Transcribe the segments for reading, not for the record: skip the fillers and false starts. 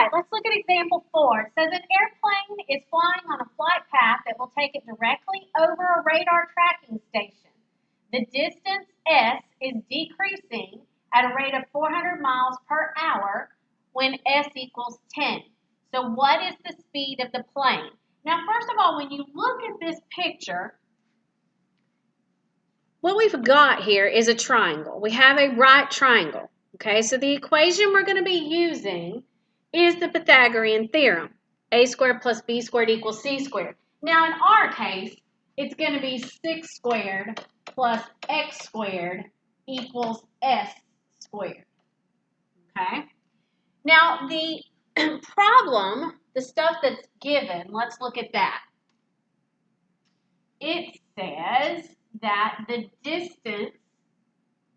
right, let's look at example 4. It says an airplane is flying on a flight path that will take it directly over a radar tracking station. The distance S is decreasing at a rate of 400 miles per hour when S equals 10. So what is the speed of the plane? Now, first of all, when you look at this picture, what we've got here is a triangle. We have a right triangle. Okay, so the equation we're going to be using is the Pythagorean theorem. A squared plus B squared equals C squared. Now, in our case, it's going to be 6 squared plus X squared equals S squared. Okay? Now, the problem, the stuff that's given, let's look at that. It says that the distance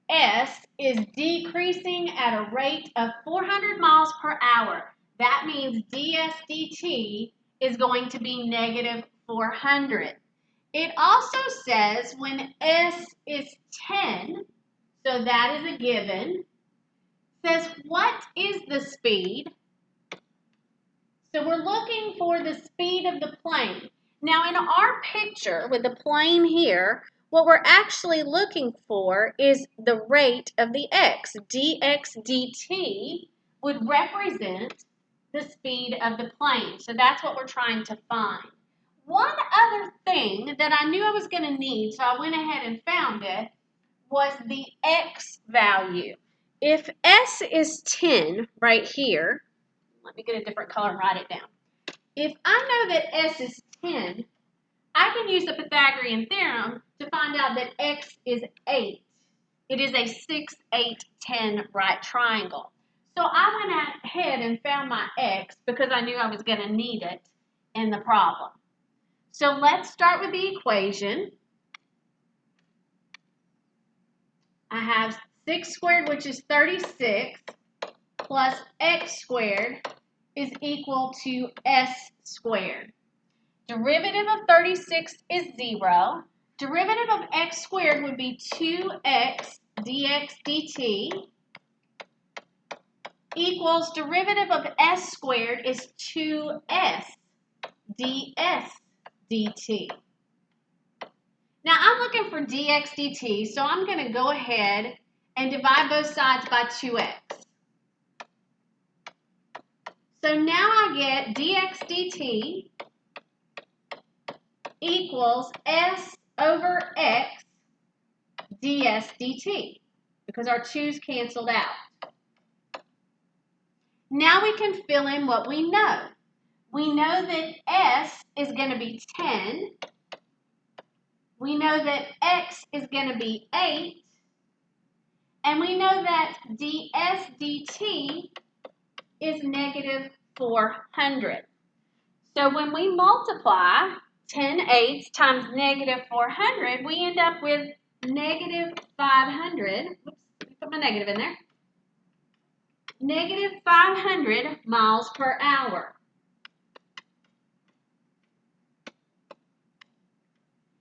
S is decreasing at a rate of 400 miles per hour. That means ds dt is going to be negative 400. It also says when S is 10, so that is a given, says what is the speed? So we're looking for the speed of the plane. Now in our picture with the plane here, what we're actually looking for is the rate of the x. dx dt would represent the speed of the plane. So that's what we're trying to find. One other thing that I knew I was going to need, so I went ahead and found it, was the x value. If s is 10 right here, let me get a different color and write it down. If I know that s is 10, I can use the Pythagorean theorem to find out that x is 8. It is a 6, 8, 10 right triangle. So I went ahead and found my x because I knew I was going to need it in the problem. So let's start with the equation. I have 6 squared, which is 36, plus x squared is equal to s squared. Derivative of 36 is 0. Derivative of x squared would be 2x dx dt equals derivative of s squared is 2s ds dt. Now I'm looking for dx dt, so I'm going to go ahead and divide both sides by 2x. So now I get dx dt equals s over x ds dt, because our 2's canceled out. Now we can fill in what we know. We know that s is going to be 10. We know that x is going to be 8. And we know that ds dt is negative 400. So when we multiply 10/8 times negative 400, we end up with negative 500. Oops, let me put my negative in there. Negative 500 miles per hour.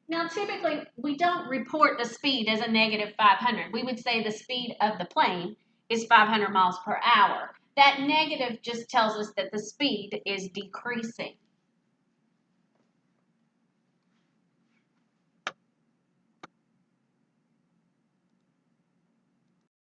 Now, typically, we don't report the speed as a negative 500. We would say the speed of the plane is 500 miles per hour. That negative just tells us that the speed is decreasing.